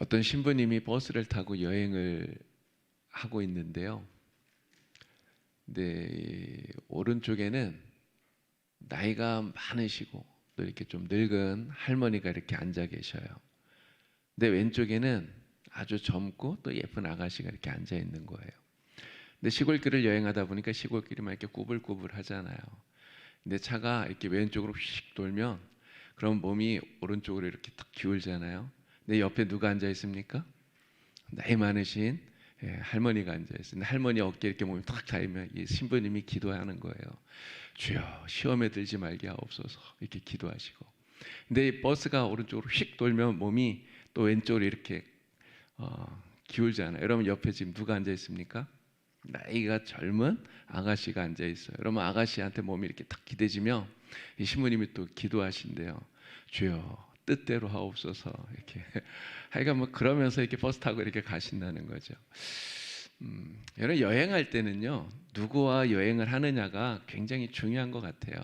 어떤 신부님이 버스를 타고 여행을 하고 있는데요. 근데 오른쪽에는 나이가 많으시고 또 이렇게 좀 늙은 할머니가 이렇게 앉아 계셔요. 근데 왼쪽에는 아주 젊고 또 예쁜 아가씨가 이렇게 앉아 있는 거예요. 근데 시골길을 여행하다 보니까 시골길이만 이렇게 꾸불꾸불 하잖아요. 근데 차가 이렇게 왼쪽으로 휙 돌면 그럼 몸이 오른쪽으로 이렇게 탁 기울잖아요. 근데 옆에 누가 앉아 있습니까? 나이 많으신 할머니가 앉아 있어요. 할머니 어깨에 이렇게 몸이 탁 닿으면 이 신부님이 기도하는 거예요. 주여 시험에 들지 말게 하옵소서 이렇게 기도하시고. 근데 이 버스가 오른쪽으로 휙 돌면 몸이 또 왼쪽으로 이렇게 기울잖아요. 여러분 옆에 지금 누가 앉아 있습니까? 나이가 젊은 아가씨가 앉아 있어요. 여러분 아가씨한테 몸이 이렇게 탁 기대지면 이 신부님이 또 기도하신대요. 주여 뜻대로 하옵소서 이렇게. 하여간 뭐 그러면서 이렇게 버스 타고 이렇게 가신다는 거죠. 여러분 여행할 때는요 누구와 여행을 하느냐가 굉장히 중요한 것 같아요.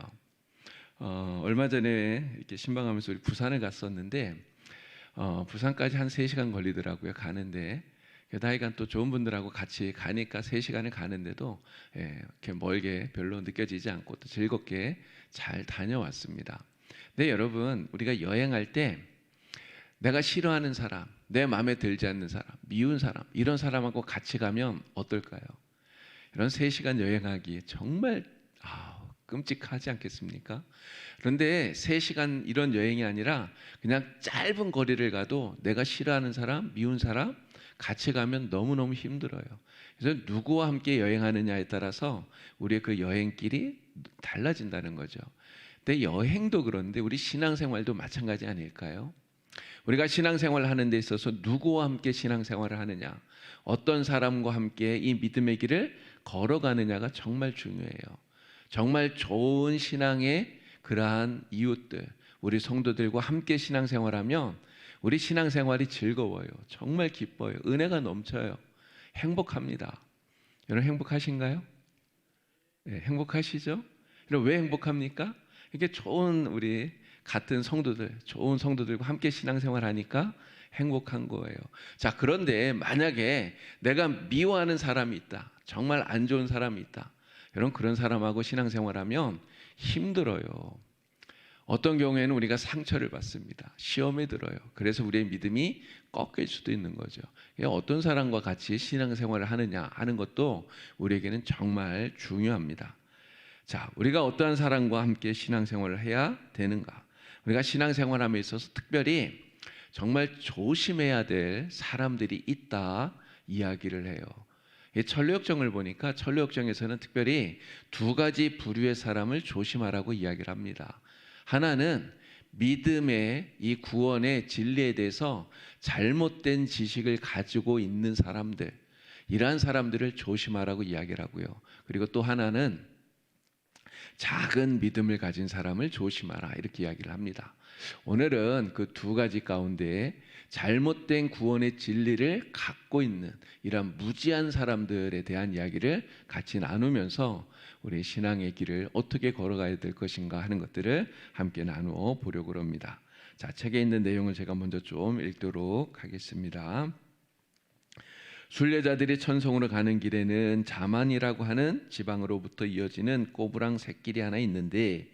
얼마 전에 이렇게 신방하면서 우리 부산을 갔었는데 부산까지 한 3시간 걸리더라고요. 가는데 하여간 또 좋은 분들하고 같이 가니까 3시간을 가는데도 이렇게 멀게 별로 느껴지지 않고 또 즐겁게 잘 다녀왔습니다. 근데 여러분 우리가 여행할 때 내가 싫어하는 사람, 내 마음에 들지 않는 사람, 미운 사람 이런 사람하고 같이 가면 어떨까요? 이런 3시간 여행하기 정말 끔찍하지 않겠습니까? 그런데 3시간 이런 여행이 아니라 그냥 짧은 거리를 가도 내가 싫어하는 사람, 미운 사람 같이 가면 너무너무 힘들어요. 그래서 누구와 함께 여행하느냐에 따라서 우리의 그 여행길이 달라진다는 거죠. 근데 여행도 그런데 우리 신앙생활도 마찬가지 아닐까요? 우리가 신앙생활을 하는 데 있어서 누구와 함께 신앙생활을 하느냐, 어떤 사람과 함께 이 믿음의 길을 걸어가느냐가 정말 중요해요. 정말 좋은 신앙의 그러한 이웃들, 우리 성도들과 함께 신앙생활하면 우리 신앙생활이 즐거워요. 정말 기뻐요. 은혜가 넘쳐요. 행복합니다. 여러분 행복하신가요? 네, 행복하시죠? 그럼 왜 행복합니까? 이게 좋은 우리 같은 성도들, 좋은 성도들과 함께 신앙생활 하니까 행복한 거예요. 자, 그런데 만약에 내가 미워하는 사람이 있다. 정말 안 좋은 사람이 있다. 여러분 그런 사람하고 신앙생활하면 힘들어요. 어떤 경우에는 우리가 상처를 받습니다. 시험에 들어요. 그래서 우리의 믿음이 꺾일 수도 있는 거죠. 어떤 사람과 같이 신앙생활을 하느냐 하는 것도 우리에게는 정말 중요합니다. 자, 우리가 어떠한 사람과 함께 신앙생활을 해야 되는가? 우리가 신앙생활함에 있어서 특별히 정말 조심해야 될 사람들이 있다 이야기를 해요. 천류역정을 보니까 천류역정에서는 특별히 2가지 부류의 사람을 조심하라고 이야기를 합니다. 하나는 믿음의 이 구원의 진리에 대해서 잘못된 지식을 가지고 있는 사람들, 이러한 사람들을 조심하라고 이야기를 하고요. 그리고 또 하나는 작은 믿음을 가진 사람을 조심하라 이렇게 이야기를 합니다. 오늘은 그 2가지 가운데 잘못된 구원의 진리를 갖고 있는 이런 무지한 사람들에 대한 이야기를 같이 나누면서 우리 신앙의 길을 어떻게 걸어가야 될 것인가 하는 것들을 함께 나누어 보려고 합니다. 자, 책에 있는 내용을 제가 먼저 좀 읽도록 하겠습니다. 순례자들이 천성으로 가는 길에는 자만이라고 하는 지방으로부터 이어지는 꼬부랑 샛길이 하나 있는데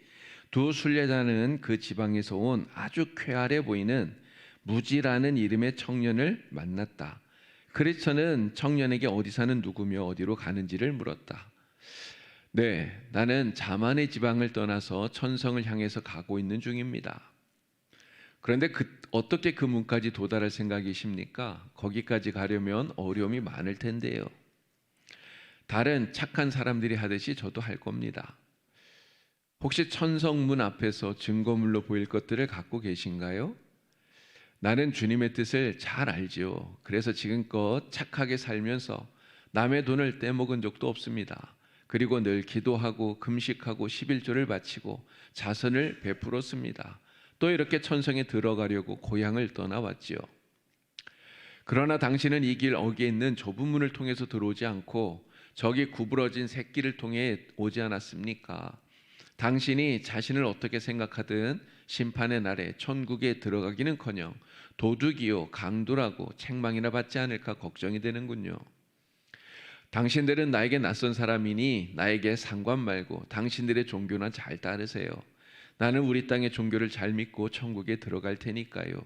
2 순례자는 그 지방에서 온 아주 쾌활해 보이는 무지라는 이름의 청년을 만났다. 그리스도는 청년에게 어디 사는 누구며 어디로 가는지를 물었다. 네, 나는 자만의 지방을 떠나서 천성을 향해서 가고 있는 중입니다. 그런데 어떻게 그 문까지 도달할 생각이십니까? 거기까지 가려면 어려움이 많을 텐데요. 다른 착한 사람들이 하듯이 저도 할 겁니다. 혹시 천성문 앞에서 증거물로 보일 것들을 갖고 계신가요? 나는 주님의 뜻을 잘 알지요. 그래서 지금껏 착하게 살면서 남의 돈을 떼먹은 적도 없습니다. 그리고 늘 기도하고 금식하고 11조를 바치고 자선을 베풀었습니다. 또 이렇게 천성에 들어가려고 고향을 떠나왔지요. 그러나 당신은 이 길 어귀에 있는 좁은 문을 통해서 들어오지 않고 저기 구부러진 샛길을 통해 오지 않았습니까? 당신이 자신을 어떻게 생각하든 심판의 날에 천국에 들어가기는커녕 도둑이요 강도라고 책망이나 받지 않을까 걱정이 되는군요. 당신들은 나에게 낯선 사람이니 나에게 상관 말고 당신들의 종교나 잘 따르세요. 나는 우리 땅의 종교를 잘 믿고 천국에 들어갈 테니까요.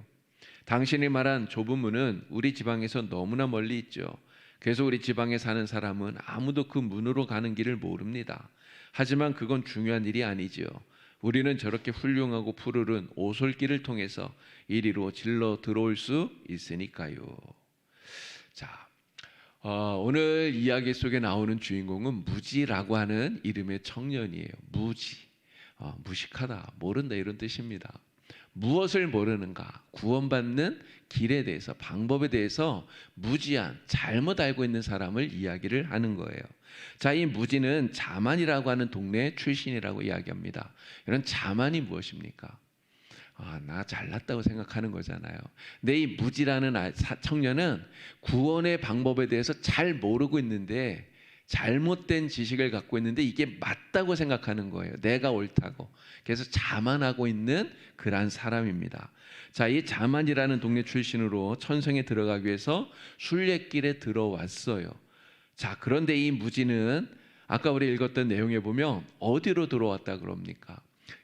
당신이 말한 좁은 문은 우리 지방에서 너무나 멀리 있죠. 그래서 우리 지방에 사는 사람은 아무도 그 문으로 가는 길을 모릅니다. 하지만 그건 중요한 일이 아니지요. 우리는 저렇게 훌륭하고 푸르른 오솔길을 통해서 이리로 질러 들어올 수 있으니까요. 자, 오늘 이야기 속에 나오는 주인공은 무지라고 하는 이름의 청년이에요. 무지, 무식하다, 모른다 이런 뜻입니다. 무엇을 모르는가? 구원받는 길에 대해서, 방법에 대해서 무지한, 잘못 알고 있는 사람을 이야기를 하는 거예요. 자, 이 무지는 자만이라고 하는 동네 출신이라고 이야기합니다. 이런 자만이 무엇입니까? 나 잘났다고 생각하는 거잖아요. 근데 이 무지라는 청년은 구원의 방법에 대해서 잘 모르고 있는데 잘못된 지식을 갖고 있는데 이게 맞다고 생각하는 거예요. 내가 옳다고. 그래서 자만하고 있는 그러한 사람입니다. 자, 이 자만이라는 동네 출신으로 천성에 들어가기 위해서 순례길에 들어왔어요. 자, 그런데 이 무지는 아까 우리 읽었던 내용에 보면 어디로 들어왔다 그럽니까?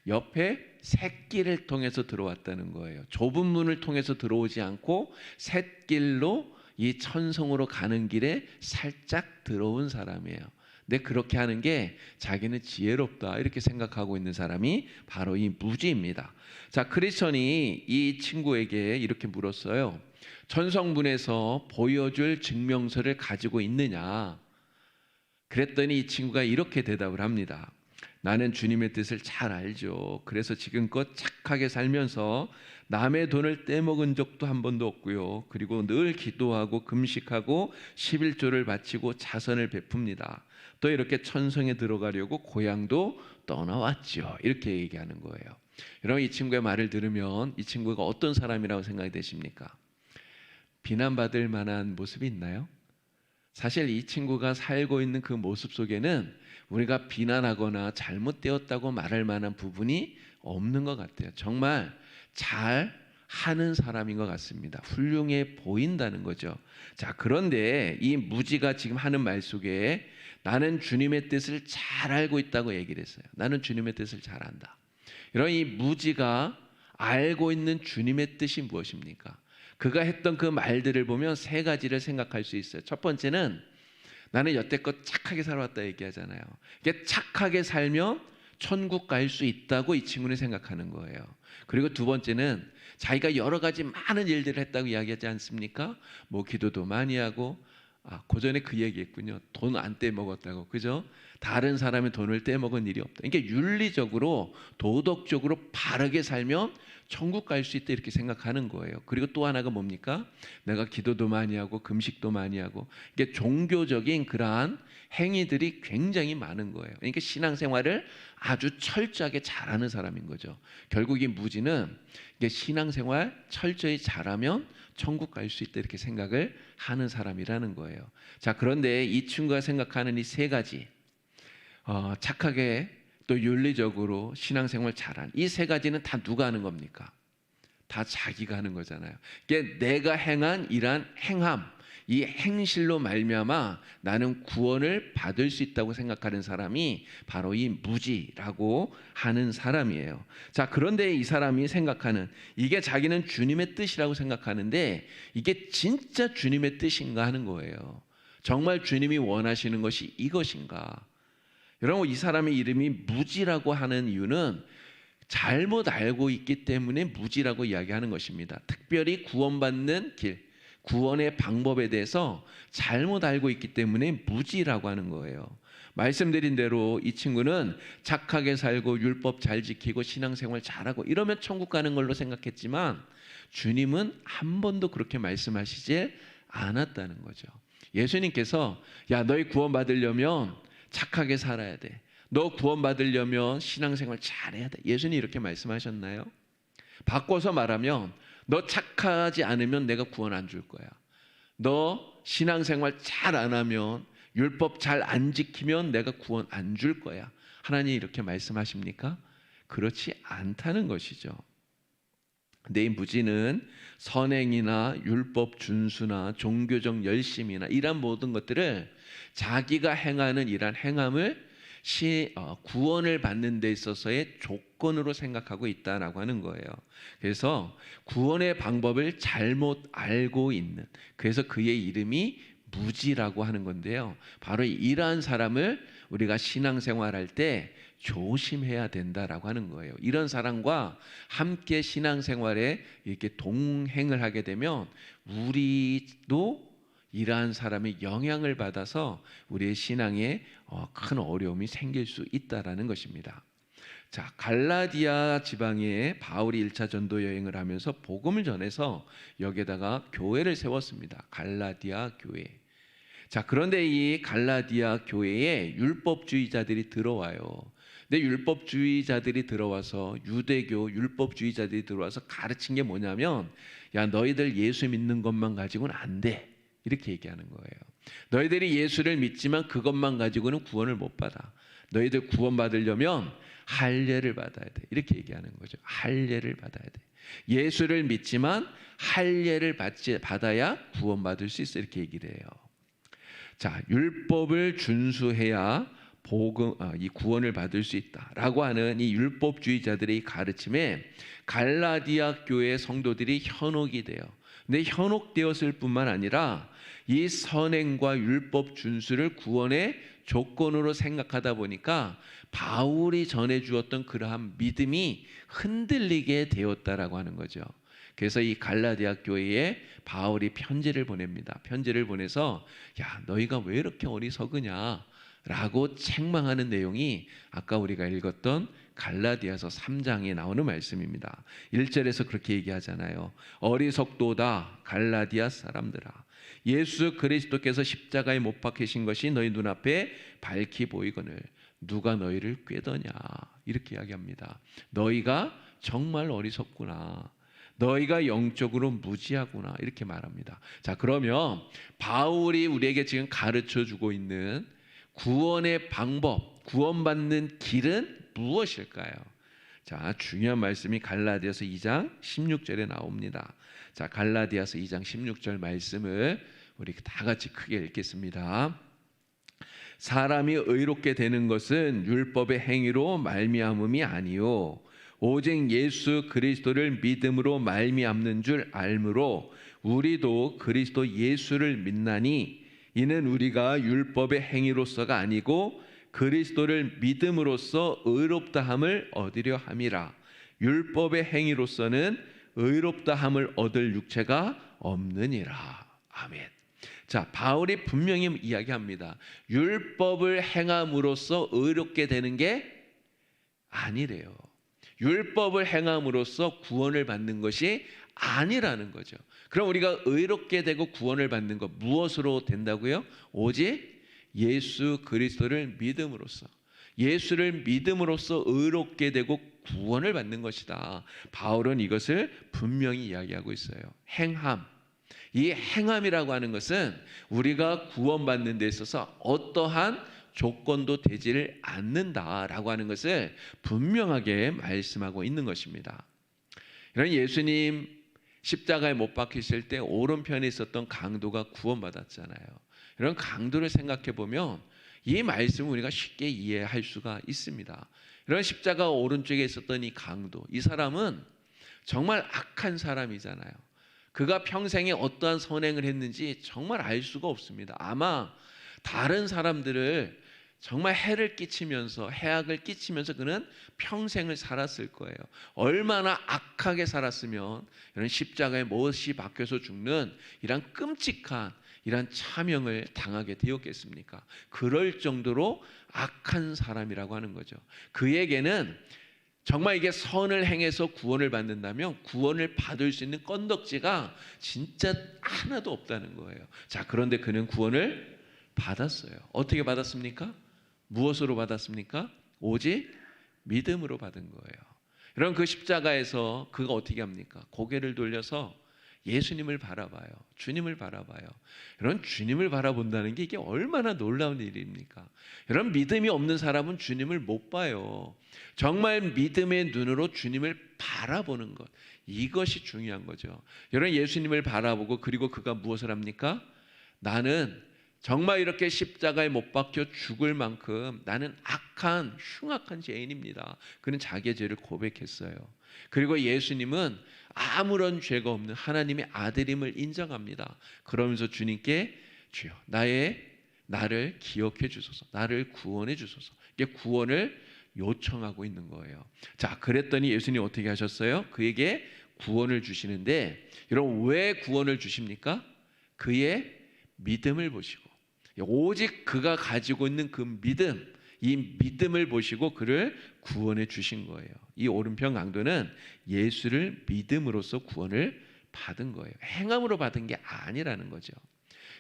옆에 샛길을 통해서 들어왔다는 거예요. 좁은 문을 통해서 들어오지 않고 샛길로 이 천성으로 가는 길에 살짝 들어온 사람이에요. 근데 그렇게 하는 게 자기는 지혜롭다 이렇게 생각하고 있는 사람이 바로 이 무지입니다. 자, 크리스천이 이 친구에게 이렇게 물었어요. 천성문에서 보여줄 증명서를 가지고 있느냐? 그랬더니 이 친구가 이렇게 대답을 합니다. 나는 주님의 뜻을 잘 알죠. 그래서 지금껏 착하게 살면서 남의 돈을 떼먹은 적도 한 번도 없고요. 그리고 늘 기도하고 금식하고 11조를 바치고 자선을 베풉니다. 또 이렇게 천성에 들어가려고 고향도 떠나왔죠. 이렇게 얘기하는 거예요. 여러분, 이 친구의 말을 들으면 이 친구가 어떤 사람이라고 생각이 되십니까? 비난받을 만한 모습이 있나요? 사실 이 친구가 살고 있는 그 모습 속에는 우리가 비난하거나 잘못되었다고 말할 만한 부분이 없는 것 같아요. 정말 잘 하는 사람인 것 같습니다. 훌륭해 보인다는 거죠. 자, 그런데 이 무지가 지금 하는 말 속에 나는 주님의 뜻을 잘 알고 있다고 얘기를 했어요. 나는 주님의 뜻을 잘 안다. 이런 이 무지가 알고 있는 주님의 뜻이 무엇입니까? 그가 했던 그 말들을 보면 세 가지를 생각할 수 있어요. 첫 번째는 나는 여태껏 착하게 살아왔다 얘기하잖아요. 이게 착하게 살면 천국 갈 수 있다고 이 친구는 생각하는 거예요. 그리고 두 번째는 자기가 여러 가지 많은 일들을 했다고 이야기하지 않습니까? 뭐 기도도 많이 하고 고전에 그 얘기했군요. 돈 안 떼먹었다고. 그죠? 다른 사람의 돈을 떼먹은 일이 없다. 그러니까 윤리적으로 도덕적으로 바르게 살면 천국 갈 수 있다 이렇게 생각하는 거예요. 그리고 또 하나가 뭡니까? 내가 기도도 많이 하고 금식도 많이 하고 이게 종교적인 그러한 행위들이 굉장히 많은 거예요. 그러니까 신앙생활을 아주 철저하게 잘하는 사람인 거죠. 결국 이 무지는 이게 신앙생활 철저히 잘하면 천국 갈 수 있다 이렇게 생각을 하는 사람이라는 거예요. 자, 그런데 이 친구가 생각하는 이 세 가지 착하게 또 윤리적으로 신앙생활 잘한 이 세 가지는 다 누가 하는 겁니까? 다 자기가 하는 거잖아요. 이게 내가 행한 이러한 행함, 이 행실로 말미암아 나는 구원을 받을 수 있다고 생각하는 사람이 바로 이 무지라고 하는 사람이에요. 자, 그런데 이 사람이 생각하는 이게 자기는 주님의 뜻이라고 생각하는데 이게 진짜 주님의 뜻인가 하는 거예요. 정말 주님이 원하시는 것이 이것인가? 여러분, 이 사람의 이름이 무지라고 하는 이유는 잘못 알고 있기 때문에 무지라고 이야기하는 것입니다. 특별히 구원받는 길, 구원의 방법에 대해서 잘못 알고 있기 때문에 무지라고 하는 거예요. 말씀드린 대로 이 친구는 착하게 살고 율법 잘 지키고 신앙생활 잘하고 이러면 천국 가는 걸로 생각했지만 주님은 한 번도 그렇게 말씀하시지 않았다는 거죠. 예수님께서 야, 너희 구원받으려면 착하게 살아야 돼. 너 구원받으려면 신앙생활 잘해야 돼. 예수님이 이렇게 말씀하셨나요? 바꿔서 말하면 너 착하지 않으면 내가 구원 안 줄 거야. 너 신앙생활 잘 안 하면 율법 잘 안 지키면 내가 구원 안 줄 거야. 하나님이 이렇게 말씀하십니까? 그렇지 않다는 것이죠. 근데 이 무지는 선행이나 율법 준수나 종교적 열심이나 이런 모든 것들을 자기가 행하는 이러한 행함을 구원을 받는 데 있어서의 조건으로 생각하고 있다라고 하는 거예요. 그래서 구원의 방법을 잘못 알고 있는, 그래서 그의 이름이 무지라고 하는 건데요. 바로 이러한 사람을 우리가 신앙생활할 때 조심해야 된다라고 하는 거예요. 이런 사람과 함께 신앙생활에 이렇게 동행을 하게 되면 우리도 이러한 사람의 영향을 받아서 우리의 신앙에 큰 어려움이 생길 수 있다라는 것입니다. 자, 갈라디아 지방에 바울이 1차 전도 여행을 하면서 복음을 전해서 여기에다가 교회를 세웠습니다. 갈라디아 교회. 자, 그런데 이 갈라디아 교회에 율법주의자들이 들어와요. 근데 율법주의자들이 들어와서, 유대교 율법주의자들이 들어와서 가르친 게 뭐냐면, 야, 너희들 예수 믿는 것만 가지고는 안 돼, 이렇게 얘기하는 거예요. 너희들이 예수를 믿지만 그것만 가지고는 구원을 못 받아. 너희들 구원 받으려면 할례를 받아야 돼, 이렇게 얘기하는 거죠. 할례를 받아야 돼. 예수를 믿지만 할례를 받아야 구원 받을 수 있어, 이렇게 얘기를 해요. 자, 율법을 준수해야 이 구원을 받을 수 있다라고 하는 이 율법주의자들의 가르침에 갈라디아 교회 성도들이 현혹이 돼요. 근데 현혹되었을 뿐만 아니라 이 선행과 율법 준수를 구원의 조건으로 생각하다 보니까 바울이 전해주었던 그러한 믿음이 흔들리게 되었다라고 하는 거죠. 그래서 이 갈라디아 교회에 바울이 편지를 보냅니다. 편지를 보내서, 야, 너희가 왜 이렇게 어리석으냐 라고 책망하는 내용이 아까 우리가 읽었던 갈라디아서 3장에 나오는 말씀입니다. 1절에서 그렇게 얘기하잖아요. 어리석도다 갈라디아 사람들아, 예수 그리스도께서 십자가에 못 박히신 것이 너희 눈앞에 밝히 보이거늘 누가 너희를 꾀더냐, 이렇게 이야기합니다. 너희가 정말 어리석구나, 너희가 영적으로 무지하구나, 이렇게 말합니다. 자, 그러면 바울이 우리에게 지금 가르쳐주고 있는 구원의 방법, 구원받는 길은 무엇일까요? 자, 중요한 말씀이 갈라디아서 2장 16절에 나옵니다. 자, 갈라디아서 2장 16절 말씀을 우리 다 같이 크게 읽겠습니다. 사람이 의롭게 되는 것은 율법의 행위로 말미암음이 아니요 오직 예수 그리스도를 믿음으로 말미암는 줄 알므로 우리도 그리스도 예수를 믿나니 이는 우리가 율법의 행위로서가 아니고 그리스도를 믿음으로써 의롭다함을 얻으려 함이라. 율법의 행위로서는 의롭다함을 얻을 육체가 없느니라. 아멘. 자, 바울이 분명히 이야기합니다. 율법을 행함으로써 의롭게 되는 게 아니래요. 율법을 행함으로써 구원을 받는 것이 아니라는 거죠. 그럼 우리가 의롭게 되고 구원을 받는 것 무엇으로 된다고요? 오직 예수 그리스도를 믿음으로써, 예수를 믿음으로써 의롭게 되고 구원을 받는 것이다. 바울은 이것을 분명히 이야기하고 있어요. 행함. 이 행함이라고 하는 것은 우리가 구원받는 데 있어서 어떠한 조건도 되지를 않는다라고 하는 것을 분명하게 말씀하고 있는 것입니다. 이런 예수님 십자가에 못 박히실 때 오른편에 있었던 강도가 구원받았잖아요. 이런 강도를 생각해 보면 이 말씀을 우리가 쉽게 이해할 수가 있습니다. 이런 십자가 오른쪽에 있었던 이 강도, 이 사람은 정말 악한 사람이잖아요. 그가 평생에 어떠한 선행을 했는지 정말 알 수가 없습니다. 아마 다른 사람들을 정말 해를 끼치면서, 해악을 끼치면서 그는 평생을 살았을 거예요. 얼마나 악하게 살았으면 이런 십자가에 못이 박혀서 죽는 이런 끔찍한 이런 차명을 당하게 되었겠습니까? 그럴 정도로 악한 사람이라고 하는 거죠. 그에게는 정말 이게 선을 행해서 구원을 받는다면 구원을 받을 수 있는 건덕지가 진짜 하나도 없다는 거예요. 자, 그런데 그는 구원을 받았어요. 어떻게 받았습니까? 무엇으로 받았습니까? 오직 믿음으로 받은 거예요. 여러분, 그 십자가에서 그가 어떻게 합니까? 고개를 돌려서 예수님을 바라봐요. 주님을 바라봐요. 여러분, 주님을 바라본다는 게 이게 얼마나 놀라운 일입니까? 여러분, 믿음이 없는 사람은 주님을 못 봐요. 정말 믿음의 눈으로 주님을 바라보는 것, 이것이 중요한 거죠. 여러분 예수님을 바라보고 그리고 그가 무엇을 합니까? 나는 정말 이렇게 십자가에 못 박혀 죽을 만큼 나는 악한 흉악한 죄인입니다. 그는 자기의 죄를 고백했어요. 그리고 예수님은 아무런 죄가 없는 하나님의 아들임을 인정합니다. 그러면서 주님께 주여 나를 기억해 주소서, 나를 구원해 주소서, 이게 구원을 요청하고 있는 거예요. 자, 그랬더니 예수님 어떻게 하셨어요? 그에게 구원을 주시는데, 여러분 왜 구원을 주십니까? 그의 믿음을 보시고, 오직 그가 가지고 있는 그 믿음, 이 믿음을 보시고 그를 구원해 주신 거예요. 이 오른편 강도는 예수를 믿음으로써 구원을 받은 거예요. 행함으로 받은 게 아니라는 거죠.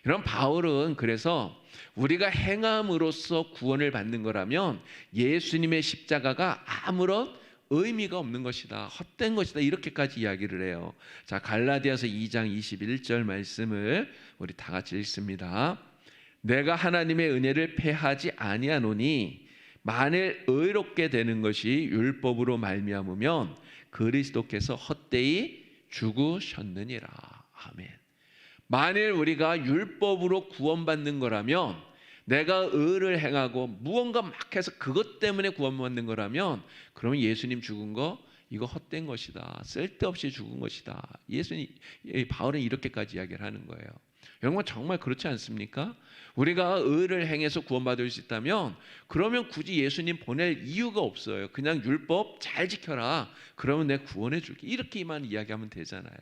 이런 바울은 그래서 우리가 행함으로써 구원을 받는 거라면 예수님의 십자가가 아무런 의미가 없는 것이다, 헛된 것이다, 이렇게까지 이야기를 해요. 자, 갈라디아서 2장 21절 말씀을 우리 다 같이 읽습니다. 내가 하나님의 은혜를 패하지 아니하노니 만일 의롭게 되는 것이 율법으로 말미암으면 그리스도께서 헛되이 죽으셨느니라. 아멘. 만일 우리가 율법으로 구원받는 거라면, 내가 의를 행하고 무언가 막 해서 그것 때문에 구원받는 거라면, 그러면 예수님 죽은 거 이거 헛된 것이다, 쓸데없이 죽은 것이다. 바울은 이렇게까지 이야기를 하는 거예요. 여러분 정말 그렇지 않습니까? 우리가 의를 행해서 구원받을 수 있다면 그러면 굳이 예수님 보낼 이유가 없어요. 그냥 율법 잘 지켜라, 그러면 내가 구원해 줄게, 이렇게만 이야기하면 되잖아요.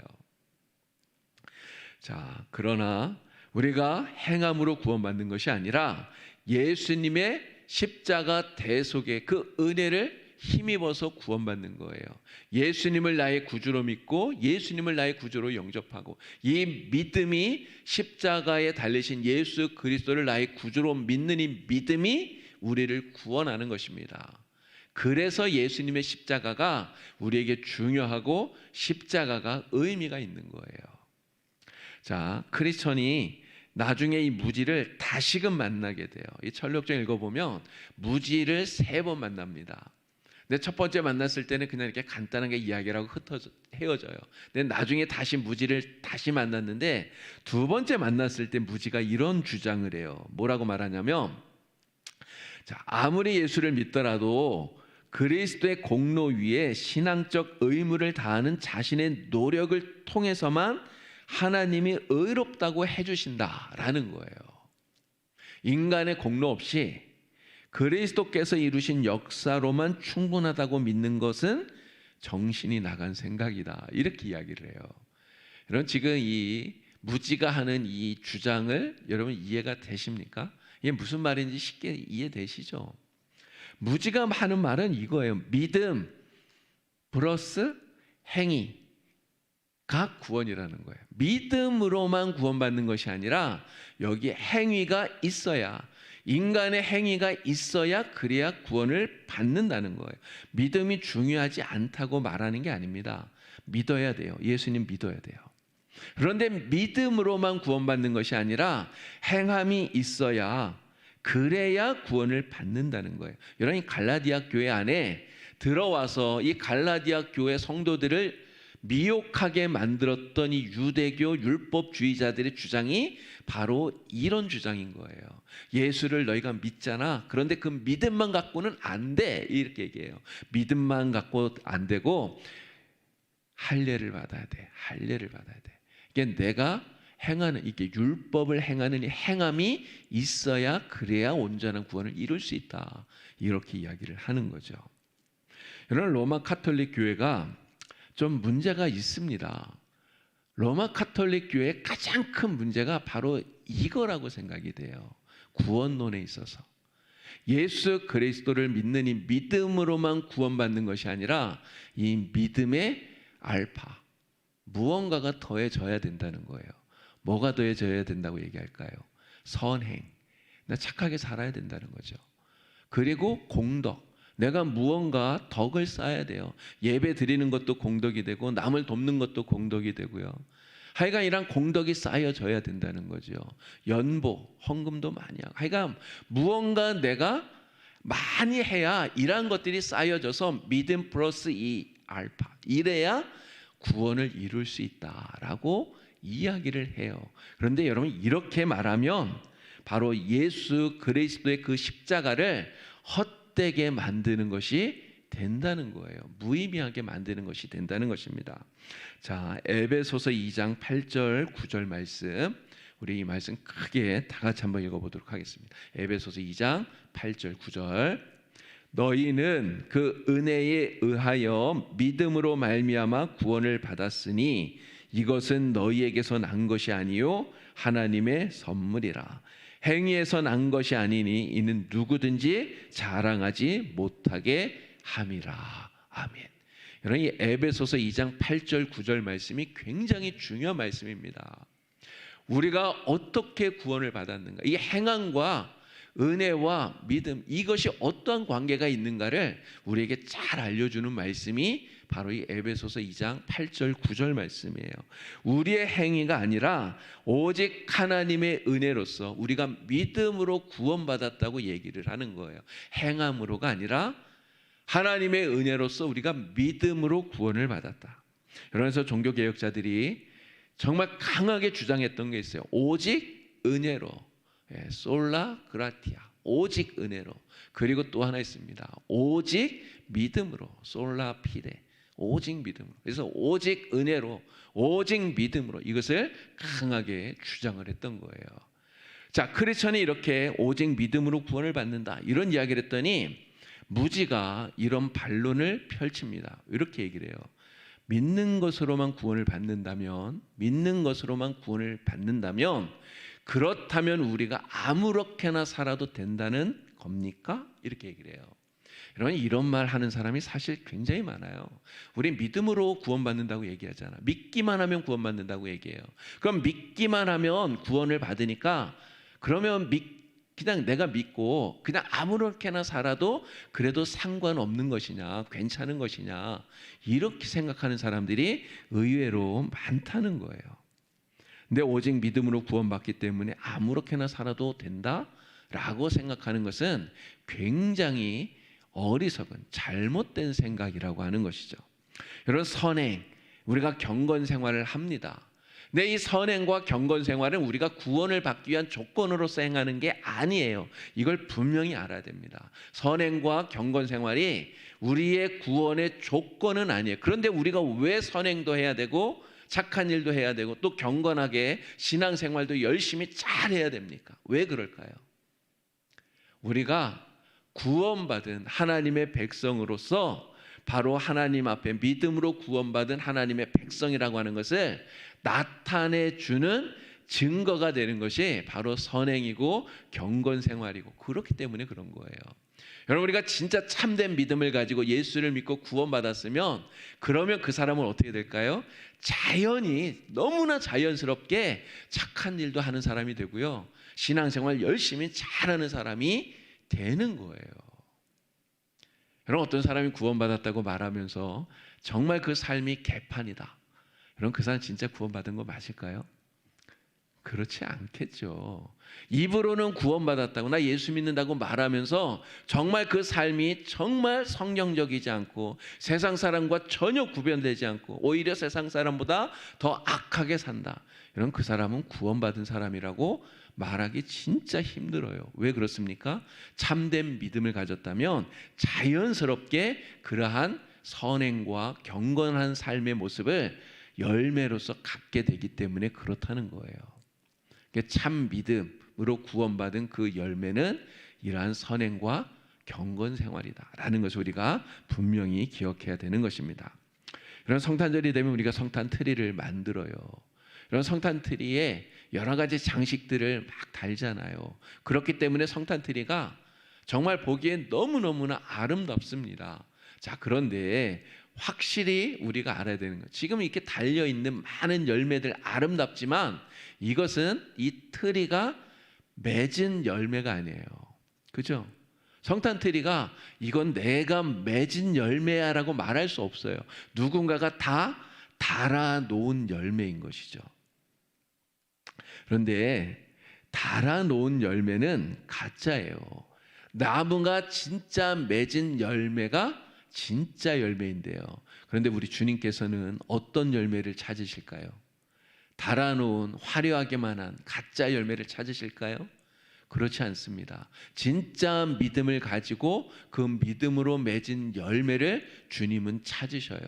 자, 그러나 우리가 행함으로 구원받는 것이 아니라 예수님의 십자가 대속의 그 은혜를 힘입어서 구원받는 거예요. 예수님을 나의 구주로 믿고 예수님을 나의 구주로 영접하고, 이 믿음이, 십자가에 달리신 예수 그리스도를 나의 구주로 믿는 이 믿음이 우리를 구원하는 것입니다. 그래서 예수님의 십자가가 우리에게 중요하고 십자가가 의미가 있는 거예요. 자, 크리스천이 나중에 이 무지를 다시금 만나게 돼요. 이 철록정 읽어보면 무지를 3번 만납니다. 근데 첫 번째 만났을 때는 그냥 이렇게 간단하게 이야기를 하고 헤어져요. 근데 나중에 다시 무지를 다시 만났는데, 두 번째 만났을 때 무지가 이런 주장을 해요. 뭐라고 말하냐면, 자, 아무리 예수를 믿더라도 그리스도의 공로 위에 신앙적 의무를 다하는 자신의 노력을 통해서만 하나님이 의롭다고 해주신다라는 거예요. 인간의 공로 없이 그리스도께서 이루신 역사로만 충분하다고 믿는 것은 정신이 나간 생각이다, 이렇게 이야기를 해요. 여러분 지금 이 무지가 하는 이 주장을 여러분 이해가 되십니까? 이게 무슨 말인지 쉽게 이해되시죠? 무지가 하는 말은 이거예요. 믿음 플러스 행위 가 구원이라는 거예요. 믿음으로만 구원받는 것이 아니라 여기 행위가 있어야, 인간의 행위가 있어야 그래야 구원을 받는다는 거예요. 믿음이 중요하지 않다고 말하는 게 아닙니다. 믿어야 돼요. 예수님 믿어야 돼요. 그런데 믿음으로만 구원받는 것이 아니라 행함이 있어야, 그래야 구원을 받는다는 거예요. 여러분 이 갈라디아 교회 안에 들어와서 이 갈라디아 교회 성도들을 미혹하게 만들었던 이 유대교 율법주의자들의 주장이 바로 이런 주장인 거예요. 예수를 너희가 믿잖아, 그런데 그 믿음만 갖고는 안 돼, 이렇게 얘기해요. 믿음만 갖고 안 되고 할례를 받아야 돼. 할례를 받아야 돼. 이게 내가 행하는, 이게 율법을 행하는 이 행함이 있어야 그래야 온전한 구원을 이룰 수 있다, 이렇게 이야기를 하는 거죠. 여러분 로마 카톨릭 교회가 좀 문제가 있습니다. 로마 카톨릭 교회의 가장 큰 문제가 바로 이거라고 생각이 돼요. 구원론에 있어서 예수 그리스도를 믿는 이 믿음으로만 구원받는 것이 아니라 이 믿음의 알파, 무언가가 더해져야 된다는 거예요. 뭐가 더해져야 된다고 얘기할까요? 선행, 나 착하게 살아야 된다는 거죠. 그리고 공덕, 내가 무언가 덕을 쌓아야 돼요. 예배 드리는 것도 공덕이 되고 남을 돕는 것도 공덕이 되고요. 하여간 이런 공덕이 쌓여져야 된다는 거죠. 연보, 헌금도 많이 하고, 하여간 무언가 내가 많이 해야 이러한 것들이 쌓여져서 믿음 플러스 이 알파, 이래야 구원을 이룰 수 있다라고 이야기를 해요. 그런데 여러분, 이렇게 말하면 바로 예수 그리스도의 그 십자가를 헛되게 만드는 것이 된다는 거예요. 무의미하게 만드는 것이 된다는 것입니다. 자, 에베소서 2장 8절 9절 말씀, 우리 이 말씀 크게 다 같이 한번 읽어보도록 하겠습니다. 에베소서 2장 8절 9절. 너희는 그 은혜에 의하여 믿음으로 말미암아 구원을 받았으니 이것은 너희에게서 난 것이 아니요 하나님의 선물이라. 행위에서 난 것이 아니니 이는 누구든지 자랑하지 못하게 함이라. 아멘. 여러분, 이 에베소서 2장 8절 9절 말씀이 굉장히 중요한 말씀입니다. 우리가 어떻게 구원을 받았는가, 이 행함과 은혜와 믿음, 이것이 어떠한 관계가 있는가를 우리에게 잘 알려주는 말씀이 바로 이 에베소서 2장 8절 9절 말씀이에요. 우리의 행위가 아니라 오직 하나님의 은혜로서 우리가 믿음으로 구원받았다고 얘기를 하는 거예요. 행함으로가 아니라 하나님의 은혜로서 우리가 믿음으로 구원을 받았다. 그래서 종교개혁자들이 정말 강하게 주장했던 게 있어요. 오직 은혜로, 솔라 그라티아, 오직 은혜로. 그리고 또 하나 있습니다. 오직 믿음으로, 솔라 피데, 오직 믿음으로. 그래서 오직 은혜로, 오직 믿음으로, 이것을 강하게 주장을 했던 거예요. 자, 크리스천이 이렇게 오직 믿음으로 구원을 받는다, 이런 이야기를 했더니 무지가 이런 반론을 펼칩니다. 이렇게 얘기를 해요. 믿는 것으로만 구원을 받는다면, 믿는 것으로만 구원을 받는다면, 그렇다면 우리가 아무렇게나 살아도 된다는 겁니까? 이렇게 얘기를 해요. 여러분, 이런 말 하는 사람이 사실 굉장히 많아요. 우리 믿음으로 구원받는다고 얘기하잖아. 믿기만 하면 구원받는다고 얘기해요. 그럼 믿기만 하면 구원을 받으니까, 그러면 그냥 내가 믿고 그냥 아무렇게나 살아도 그래도 상관없는 것이냐, 괜찮은 것이냐, 이렇게 생각하는 사람들이 의외로 많다는 거예요. 근데 오직 믿음으로 구원받기 때문에 아무렇게나 살아도 된다라고 생각하는 것은 굉장히 어리석은 잘못된 생각이라고 하는 것이죠. 여러분, 선행, 우리가 경건 생활을 합니다. 근데 이 선행과 경건 생활은 우리가 구원을 받기 위한 조건으로서 행하는 게 아니에요. 이걸 분명히 알아야 됩니다. 선행과 경건 생활이 우리의 구원의 조건은 아니에요. 그런데 우리가 왜 선행도 해야 되고 착한 일도 해야 되고 또 경건하게 신앙생활도 열심히 잘 해야 됩니까? 왜 그럴까요? 우리가 구원받은 하나님의 백성으로서 바로 하나님 앞에 믿음으로 구원받은 하나님의 백성이라고 하는 것을 나타내 주는 증거가 되는 것이 바로 선행이고 경건 생활이고, 그렇기 때문에 그런 거예요. 여러분, 우리가 진짜 참된 믿음을 가지고 예수를 믿고 구원받았으면 그러면 그 사람은 어떻게 될까요? 자연히, 너무나 자연스럽게 착한 일도 하는 사람이 되고요, 신앙생활 열심히 잘하는 사람이 되는 거예요. 여러분, 어떤 사람이 구원받았다고 말하면서 정말 그 삶이 개판이다, 여러분, 그 사람 진짜 구원받은 거 맞을까요? 그렇지 않겠죠. 입으로는 구원받았다고, 나 예수 믿는다고 말하면서 정말 그 삶이 정말 성경적이지 않고 세상 사람과 전혀 구별되지 않고 오히려 세상 사람보다 더 악하게 산다, 여러분, 그 사람은 구원받은 사람이라고 말하기 진짜 힘들어요. 왜 그렇습니까? 참된 믿음을 가졌다면 자연스럽게 그러한 선행과 경건한 삶의 모습을 열매로서 갖게 되기 때문에 그렇다는 거예요. 참 믿음으로 구원받은 그 열매는 이러한 선행과 경건 생활이다라는 것을 우리가 분명히 기억해야 되는 것입니다. 이런 성탄절이 되면 우리가 성탄 트리를 만들어요. 이런 성탄 트리에 여러 가지 장식들을 막 달잖아요. 그렇기 때문에 성탄 트리가 정말 보기엔 너무너무나 아름답습니다. 자, 그런데 확실히 우리가 알아야 되는 것, 지금 이렇게 달려있는 많은 열매들 아름답지만 이것은 이 트리가 맺은 열매가 아니에요. 그죠? 성탄 트리가 이건 내가 맺은 열매야 라고 말할 수 없어요. 누군가가 다 달아놓은 열매인 것이죠. 그런데 달아놓은 열매는 가짜예요. 나무가 진짜 맺은 열매가 진짜 열매인데요. 그런데 우리 주님께서는 어떤 열매를 찾으실까요? 달아놓은 화려하게만한 가짜 열매를 찾으실까요? 그렇지 않습니다. 진짜 믿음을 가지고 그 믿음으로 맺은 열매를 주님은 찾으셔요.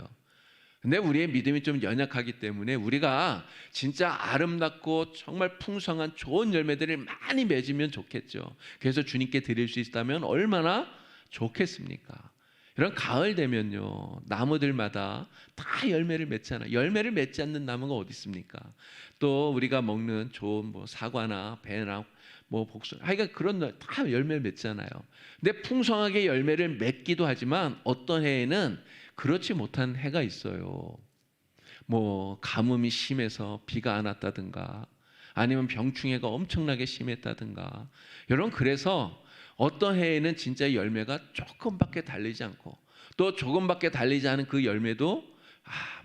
근데 우리의 믿음이 좀 연약하기 때문에 우리가 진짜 아름답고 정말 풍성한 좋은 열매들을 많이 맺으면 좋겠죠. 그래서 주님께 드릴 수 있다면 얼마나 좋겠습니까? 이런 가을 되면요, 나무들마다 다 열매를 맺잖아요. 열매를 맺지 않는 나무가 어디 있습니까? 또 우리가 먹는 좋은 뭐 사과나 배나 뭐 복숭아, 하여간 그런 다 열매를 맺잖아요. 근데 풍성하게 열매를 맺기도 하지만 어떤 해에는 그렇지 못한 해가 있어요. 뭐 가뭄이 심해서 비가 안 왔다든가, 아니면 병충해가 엄청나게 심했다든가. 여러분, 그래서 어떤 해에는 진짜 열매가 조금밖에 달리지 않고, 또 조금밖에 달리지 않은 그 열매도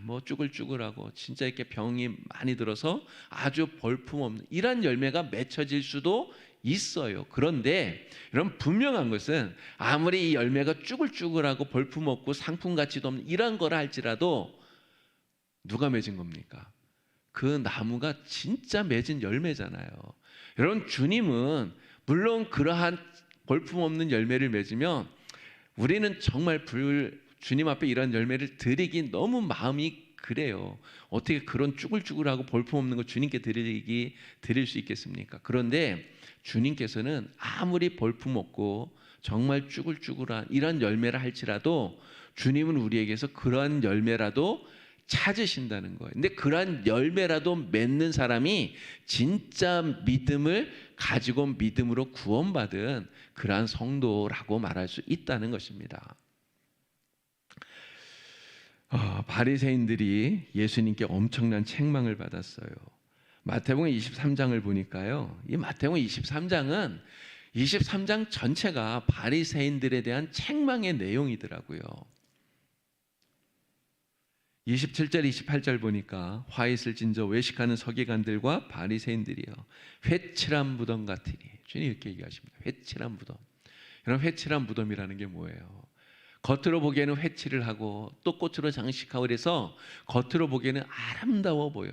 뭐 쭈글쭈글하고 진짜 이렇게 병이 많이 들어서 아주 볼품없는 이런 열매가 맺혀질 수도 있어요. 그런데 여러분, 분명한 것은 아무리 이 열매가 쭈글쭈글하고 볼품없고 상품 가치도 없는 이런 거라 할지라도 누가 맺은 겁니까? 그 나무가 진짜 맺은 열매잖아요. 여러분, 주님은 물론 그러한 볼품없는 열매를 맺으면 우리는 정말 주님 앞에 이런 열매를 드리기 너무 마음이 그래요. 어떻게 그런 쭈글쭈글하고 볼품없는 거 주님께 드릴 수 있겠습니까? 그런데 주님께서는 아무리 볼품없고 정말 쭈글쭈글한 이런 열매를 할지라도 주님은 우리에게서 그러한 열매라도 찾으신다는 거예요. 근데 그러한 열매라도 맺는 사람이 진짜 믿음을 가지고 믿음으로 구원받은 그러한 성도라고 말할 수 있다는 것입니다. 바리새인들이 예수님께 엄청난 책망을 받았어요. 마태복음 23장을 보니까요, 이 마태복음 23장은 23장 전체가 바리새인들에 대한 책망의 내용이더라고요. 27절 28절 보니까 화 있을 진저 외식하는 서기관들과 바리새인들이요, 회칠한 무덤 같으니. 주님 이렇게 얘기하십니다. 회칠한 무덤. 여러분, 회칠한 무덤이라는 게 뭐예요? 겉으로 보기에는 회칠을 하고 또 꽃으로 장식하고 그래서 겉으로 보기에는 아름다워 보여요.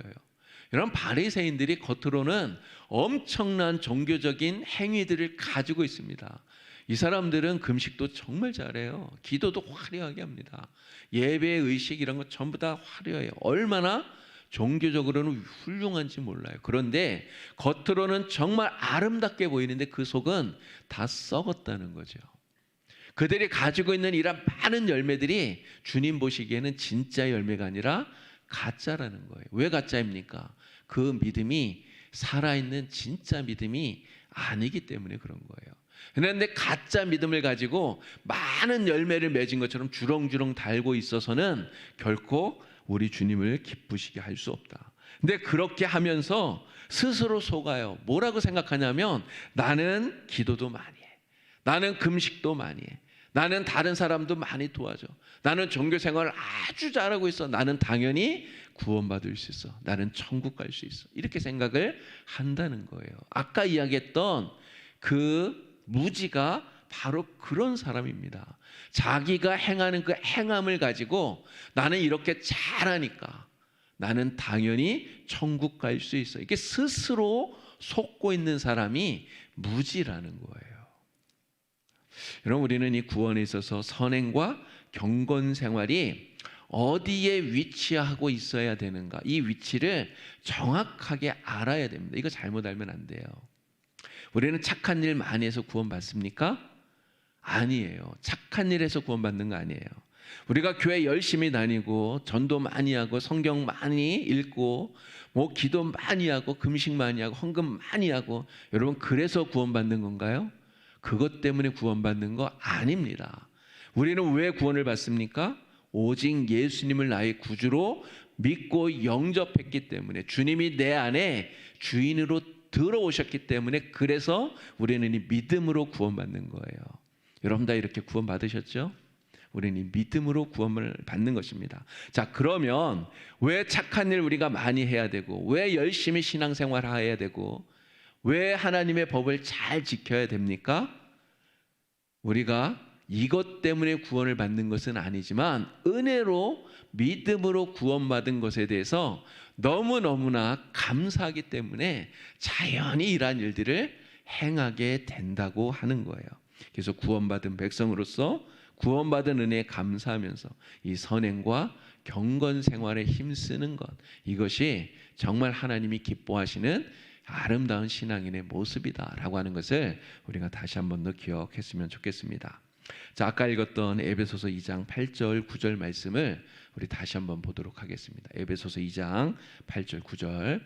여러분, 바리새인들이 겉으로는 엄청난 종교적인 행위들을 가지고 있습니다. 이 사람들은 금식도 정말 잘해요. 기도도 화려하게 합니다. 예배, 의식 이런 거 전부 다 화려해요. 얼마나 종교적으로는 훌륭한지 몰라요. 그런데 겉으로는 정말 아름답게 보이는데 그 속은 다 썩었다는 거죠. 그들이 가지고 있는 이런 많은 열매들이 주님 보시기에는 진짜 열매가 아니라 가짜라는 거예요. 왜 가짜입니까? 그 믿음이 살아있는 진짜 믿음이 아니기 때문에 그런 거예요. 그런데 가짜 믿음을 가지고 많은 열매를 맺은 것처럼 주렁주렁 달고 있어서는 결코 우리 주님을 기쁘시게 할 수 없다. 근데 그렇게 하면서 스스로 속아요. 뭐라고 생각하냐면, 나는 기도도 많이 해, 나는 금식도 많이 해, 나는 다른 사람도 많이 도와줘, 나는 종교 생활을 아주 잘하고 있어, 나는 당연히 구원받을 수 있어, 나는 천국 갈 수 있어, 이렇게 생각을 한다는 거예요. 아까 이야기했던 그 무지가 바로 그런 사람입니다. 자기가 행하는 그 행함을 가지고 나는 이렇게 잘하니까 나는 당연히 천국 갈 수 있어, 이게 스스로 속고 있는 사람이 무지라는 거예요. 여러분, 우리는 이 구원에 있어서 선행과 경건 생활이 어디에 위치하고 있어야 되는가, 이 위치를 정확하게 알아야 됩니다. 이거 잘못 알면 안 돼요. 우리는 착한 일 많이 해서 구원받습니까? 아니에요. 착한 일에서 구원받는 거 아니에요. 우리가 교회 열심히 다니고 전도 많이 하고 성경 많이 읽고 뭐 기도 많이 하고 금식 많이 하고 헌금 많이 하고, 여러분, 그래서 구원받는 건가요? 그것 때문에 구원받는 거 아닙니다. 우리는 왜 구원을 받습니까? 오직 예수님을 나의 구주로 믿고 영접했기 때문에, 주님이 내 안에 주인으로 들어오셨기 때문에, 그래서 우리는 이 믿음으로 구원받는 거예요. 여러분 다 이렇게 구원받으셨죠? 우리는 이 믿음으로 구원을 받는 것입니다. 자, 그러면 왜 착한 일 우리가 많이 해야 되고, 왜 열심히 신앙생활 해야 되고, 왜 하나님의 법을 잘 지켜야 됩니까? 우리가 이것 때문에 구원을 받는 것은 아니지만 은혜로 믿음으로 구원받은 것에 대해서 너무너무나 감사하기 때문에 자연히 이러한 일들을 행하게 된다고 하는 거예요. 그래서 구원받은 백성으로서 구원받은 은혜에 감사하면서 이 선행과 경건 생활에 힘쓰는 것, 이것이 정말 하나님이 기뻐하시는 아름다운 신앙인의 모습이다라고 하는 것을 우리가 다시 한 번 더 기억했으면 좋겠습니다. 자, 아까 읽었던 에베소서 2장 8절 9절 말씀을 우리 다시 한번 보도록 하겠습니다. 에베소서 2장 8절 9절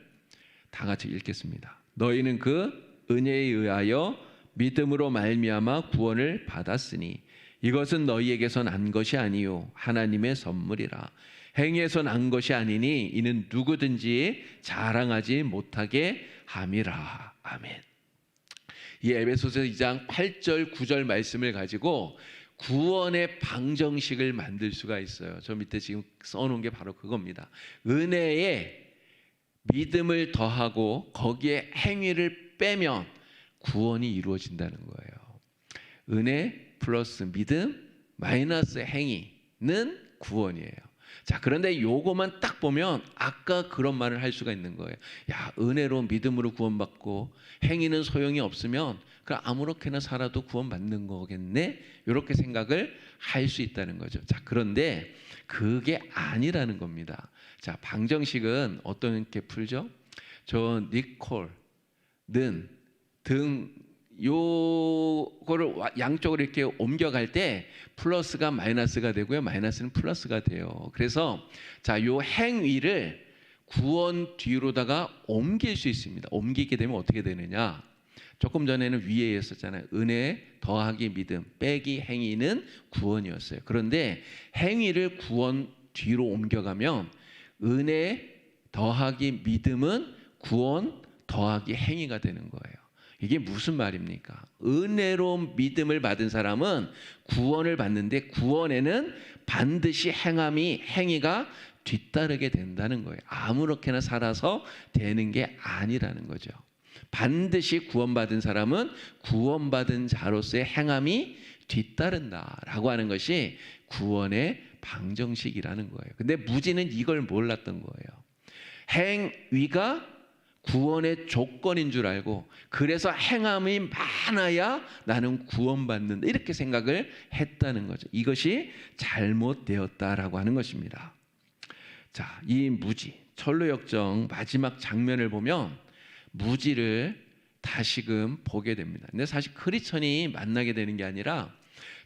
다 같이 읽겠습니다. 너희는 그 은혜에 의하여 믿음으로 말미암아 구원을 받았으니 이것은 너희에게서 난 것이 아니요 하나님의 선물이라. 행위에서 난 것이 아니니 이는 누구든지 자랑하지 못하게 함이라. 아멘. 이 에베소서 2장 8절 9절 말씀을 가지고 구원의 방정식을 만들 수가 있어요. 저 밑에 지금 써놓은 게 바로 그겁니다. 은혜에 믿음을 더하고 거기에 행위를 빼면 구원이 이루어진다는 거예요. 은혜 플러스 믿음 마이너스 행위는 구원이에요. 자, 그런데 요거만 딱 보면 아까 그런 말을 할 수가 있는 거예요. 야, 은혜로 믿음으로 구원받고 행위는 소용이 없으면 그럼 아무렇게나 살아도 구원받는 거겠네? 이렇게 생각을 할 수 있다는 거죠. 자, 그런데 그게 아니라는 겁니다. 자, 방정식은 어떻게 풀죠? 저 니콜은 등 요거를 양쪽으로 이렇게 옮겨갈 때 플러스가 마이너스가 되고요, 마이너스는 플러스가 돼요. 그래서 자, 요 행위를 구원 뒤로다가 옮길 수 있습니다. 옮기게 되면 어떻게 되느냐? 조금 전에는 위에 있었잖아요. 은혜 더하기 믿음 빼기 행위는 구원이었어요. 그런데 행위를 구원 뒤로 옮겨가면 은혜 더하기 믿음은 구원 더하기 행위가 되는 거예요. 이게 무슨 말입니까? 은혜로 믿음을 받은 사람은 구원을 받는데 구원에는 반드시 행위가 뒤따르게 된다는 거예요. 아무렇게나 살아서 되는 게 아니라는 거죠. 반드시 구원받은 사람은 구원받은 자로서의 행함이 뒤따른다라고 하는 것이 구원의 방정식이라는 거예요. 근데 무지는 이걸 몰랐던 거예요. 행위가 구원의 조건인 줄 알고 그래서 행함이 많아야 나는 구원받는다 이렇게 생각을 했다는 거죠. 이것이 잘못되었다라고 하는 것입니다. 자, 이 무지 철로역정 마지막 장면을 보면 무지를 다시금 보게 됩니다. 근데 사실 크리스천이 만나게 되는 게 아니라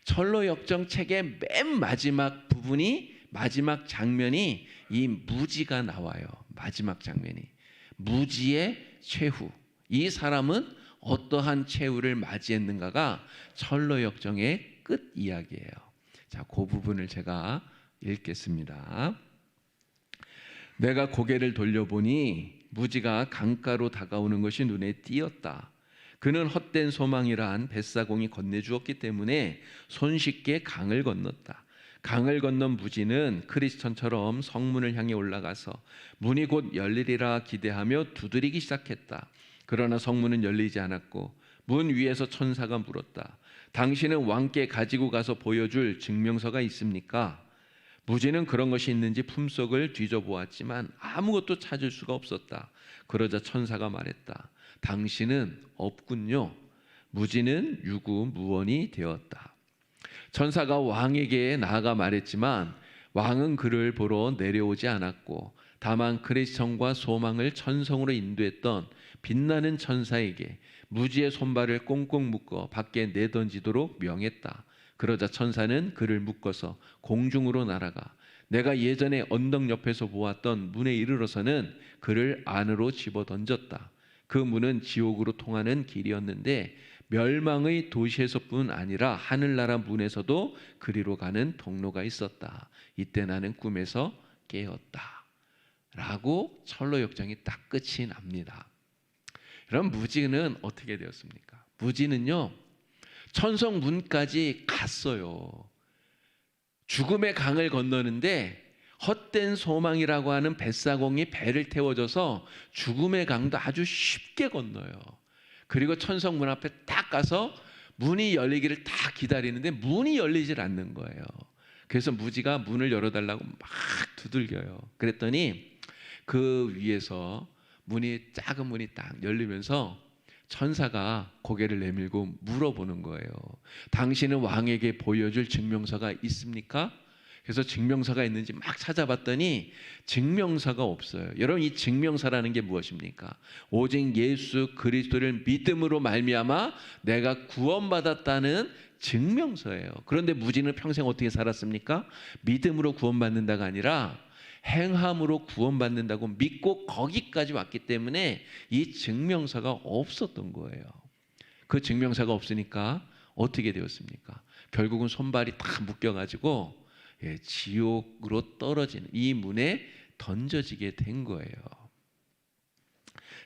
철로역정 책의 맨 마지막 부분이 마지막 장면이 이 무지가 나와요. 마지막 장면이 무지의 최후. 이 사람은 어떠한 최후를 맞이했는가가 철로역정의 끝 이야기예요. 자, 그 부분을 제가 읽겠습니다. 내가 고개를 돌려보니 무지가 강가로 다가오는 것이 눈에 띄었다. 그는 헛된 소망이란 뱃사공이 건네주었기 때문에 손쉽게 강을 건넜다. 강을 건넌 무지는 크리스천처럼 성문을 향해 올라가서 문이 곧 열리리라 기대하며 두드리기 시작했다. 그러나 성문은 열리지 않았고 문 위에서 천사가 물었다. 당신은 왕께 가지고 가서 보여줄 증명서가 있습니까? 무지는 그런 것이 있는지 품속을 뒤져보았지만 아무것도 찾을 수가 없었다. 그러자 천사가 말했다. 당신은 없군요. 무지는 유구무원이 되었다. 천사가 왕에게 나아가 말했지만 왕은 그를 보러 내려오지 않았고 다만 크리스천과 소망을 천성으로 인도했던 빛나는 천사에게 무지의 손발을 꽁꽁 묶어 밖에 내던지도록 명했다. 그러자 천사는 그를 묶어서 공중으로 날아가 내가 예전에 언덕 옆에서 보았던 문에 이르러서는 그를 안으로 집어던졌다. 그 문은 지옥으로 통하는 길이었는데 멸망의 도시에서뿐 아니라 하늘나라 문에서도 그리로 가는 통로가 있었다. 이때 나는 꿈에서 깨었다. 라고 철로역정이 딱 끝이 납니다. 그럼 무지는 어떻게 되었습니까? 무지는요, 천성 문까지 갔어요. 죽음의 강을 건너는데 헛된 소망이라고 하는 뱃사공이 배를 태워줘서 죽음의 강도 아주 쉽게 건너요. 그리고 천성문 앞에 딱 가서 문이 열리기를 다 기다리는데 문이 열리질 않는 거예요. 그래서 무지가 문을 열어달라고 막 두들겨요. 그랬더니 그 위에서 작은 문이 딱 열리면서 천사가 고개를 내밀고 물어보는 거예요. 당신은 왕에게 보여줄 증명서가 있습니까? 그래서 증명서가 있는지 막 찾아봤더니 증명서가 없어요. 여러분, 이 증명서라는 게 무엇입니까? 오직 예수 그리스도를 믿음으로 말미암아 내가 구원받았다는 증명서예요. 그런데 무지는 평생 어떻게 살았습니까? 믿음으로 구원받는다가 아니라 행함으로 구원받는다고 믿고 거기까지 왔기 때문에 이 증명서가 없었던 거예요. 그 증명서가 없으니까 어떻게 되었습니까? 결국은 손발이 다 묶여가지고 지옥으로 떨어지는, 이 문에 던져지게 된 거예요.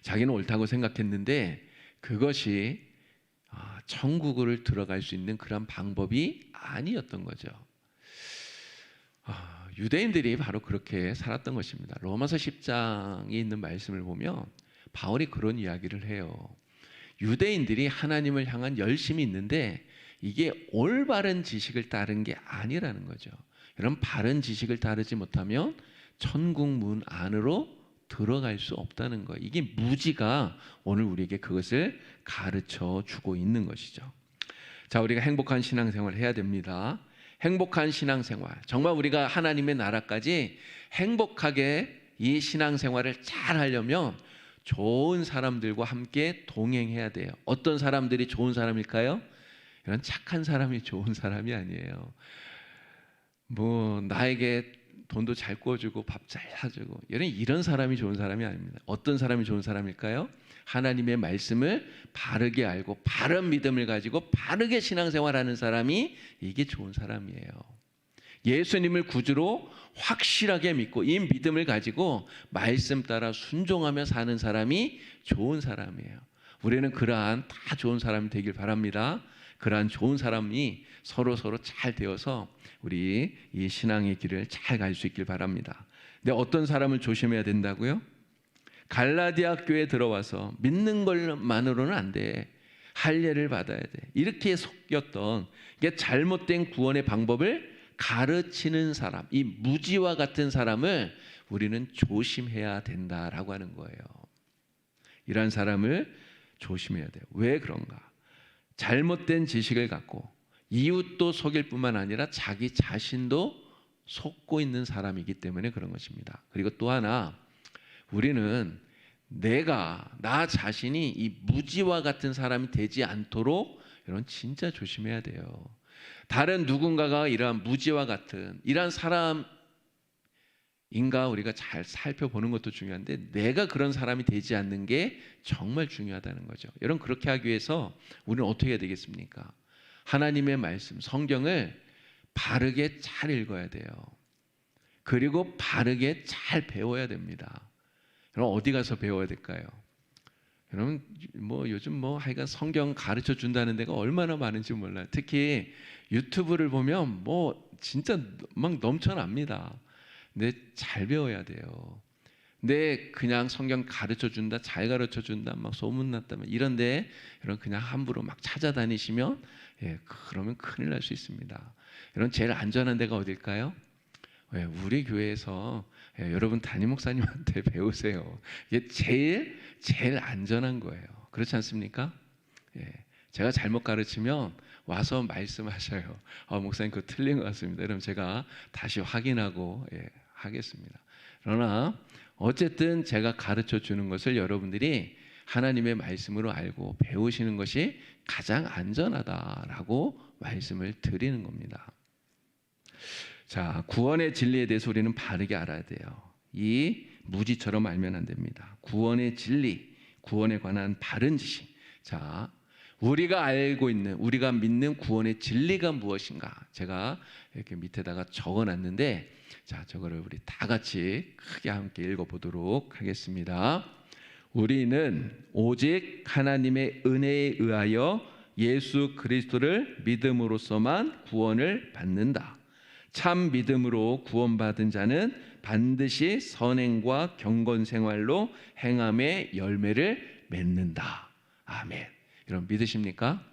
자기는 옳다고 생각했는데 그것이 천국을 들어갈 수 있는 그런 방법이 아니었던 거죠. 유대인들이 바로 그렇게 살았던 것입니다. 로마서 10장에 있는 말씀을 보면 바울이 그런 이야기를 해요. 유대인들이 하나님을 향한 열심이 있는데 이게 올바른 지식을 따른 게 아니라는 거죠. 여러분, 바른 지식을 따르지 못하면 천국 문 안으로 들어갈 수 없다는 거예요. 이게 무지가 오늘 우리에게 그것을 가르쳐 주고 있는 것이죠. 자, 우리가 행복한 신앙생활을 해야 됩니다. 행복한 신앙생활, 정말 우리가 하나님의 나라까지 행복하게 이 신앙생활을 잘 하려면 좋은 사람들과 함께 동행해야 돼요. 어떤 사람들이 좋은 사람일까요? 이런 착한 사람이 좋은 사람이 아니에요. 나에게 돈도 잘 꿔주고 밥 잘 사주고 이런 사람이 좋은 사람이 아닙니다. 어떤 사람이 좋은 사람일까요? 하나님의 말씀을 바르게 알고 바른 믿음을 가지고 바르게 신앙생활하는 사람이, 이게 좋은 사람이에요. 예수님을 구주로 확실하게 믿고 이 믿음을 가지고 말씀 따라 순종하며 사는 사람이 좋은 사람이에요. 우리는 그러한 다 좋은 사람이 되길 바랍니다. 그러한 좋은 사람이 서로 잘 되어서 우리 이 신앙의 길을 잘 갈 수 있길 바랍니다. 근데 어떤 사람을 조심해야 된다고요? 갈라디아 교회에 들어와서 믿는 것만으로는 안 돼. 할례를 받아야 돼. 이렇게 속였던, 이게 잘못된 구원의 방법을 가르치는 사람, 이 무지와 같은 사람을 우리는 조심해야 된다라고 하는 거예요. 이런 사람을 조심해야 돼요. 왜 그런가? 잘못된 지식을 갖고 이웃도 속일 뿐만 아니라 자기 자신도 속고 있는 사람이기 때문에 그런 것입니다. 그리고 또 하나, 우리는 나 자신이 이 무지와 같은 사람이 되지 않도록 이런 진짜 조심해야 돼요. 다른 누군가가 이러한 무지와 같은 이러한 사람인가 우리가 잘 살펴보는 것도 중요한데 내가 그런 사람이 되지 않는 게 정말 중요하다는 거죠. 여러분, 그렇게 하기 위해서 우리는 어떻게 해야 되겠습니까? 하나님의 말씀, 성경을 바르게 잘 읽어야 돼요. 그리고 바르게 잘 배워야 됩니다. 여러분, 어디 가서 배워야 될까요? 여러분, 요즘 하여간 성경 가르쳐 준다는 데가 얼마나 많은지 몰라요. 특히 유튜브를 보면 진짜 막 넘쳐납니다. 근데 잘 배워야 돼요. 근데 그냥 성경 가르쳐 준다, 잘 가르쳐 준다, 막 소문났다면 이런데 여러분 그냥 함부로 막 찾아다니시면 그러면 큰일 날 수 있습니다. 여러분, 제일 안전한 데가 어딜까요? 우리 교회에서 여러분 담임 목사님한테 배우세요. 이게 제일 안전한 거예요. 그렇지 않습니까? 제가 잘못 가르치면 와서 말씀하셔요. 목사님 그거 틀린 것 같습니다. 그럼 제가 다시 확인하고 하겠습니다. 그러나 어쨌든 제가 가르쳐 주는 것을 여러분들이 하나님의 말씀으로 알고 배우시는 것이 가장 안전하다라고 말씀을 드리는 겁니다. 자, 구원의 진리에 대해서 우리는 바르게 알아야 돼요. 이 무지처럼 알면 안 됩니다. 구원의 진리, 구원에 관한 바른 지식. 자, 우리가 알고 있는, 우리가 믿는 구원의 진리가 무엇인가? 제가 이렇게 밑에다가 적어놨는데, 자, 저거를 우리 다 같이 크게 함께 읽어보도록 하겠습니다. 우리는 오직 하나님의 은혜에 의하여 예수 그리스도를 믿음으로써만 구원을 받는다. 참 믿음으로 구원받은 자는 반드시 선행과 경건 생활로 행함의 열매를 맺는다. 아멘. 여러분, 믿으십니까?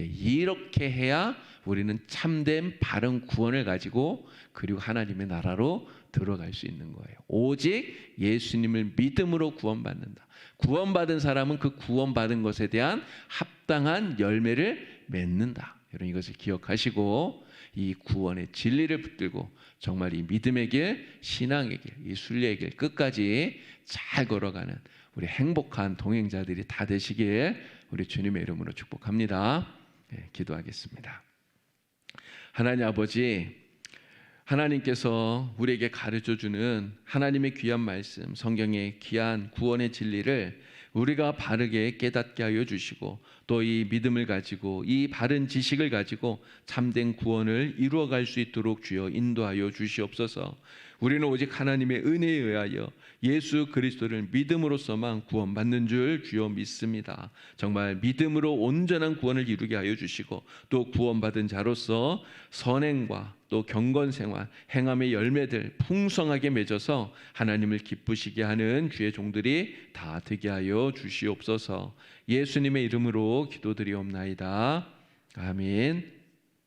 이렇게 해야 우리는 참된 바른 구원을 가지고 그리고 하나님의 나라로 들어갈 수 있는 거예요. 오직 예수님을 믿음으로 구원받는다. 구원받은 사람은 그 구원받은 것에 대한 합당한 열매를 맺는다. 여러분 이것을 기억하시고 이 구원의 진리를 붙들고 정말 이 믿음의 길, 신앙의 길, 이 순례의 길 끝까지 잘 걸어가는 우리 행복한 동행자들이 다 되시길 우리 주님의 이름으로 축복합니다. 네, 기도하겠습니다. 하나님 아버지, 하나님께서 우리에게 가르쳐주는 하나님의 귀한 말씀, 성경의 귀한 구원의 진리를 우리가 바르게 깨닫게 하여 주시고 또 이 믿음을 가지고 이 바른 지식을 가지고 참된 구원을 이루어갈 수 있도록 주여 인도하여 주시옵소서. 우리는 오직 하나님의 은혜에 의하여 예수 그리스도를 믿음으로서만 구원받는 줄 주여 믿습니다. 정말 믿음으로 온전한 구원을 이루게 하여 주시고 또 구원받은 자로서 선행과 또 경건생활, 행함의 열매들 풍성하게 맺어서 하나님을 기쁘시게 하는 주의 종들이 다 되게 하여 주시옵소서. 예수님의 이름으로 기도드리옵나이다. 아멘.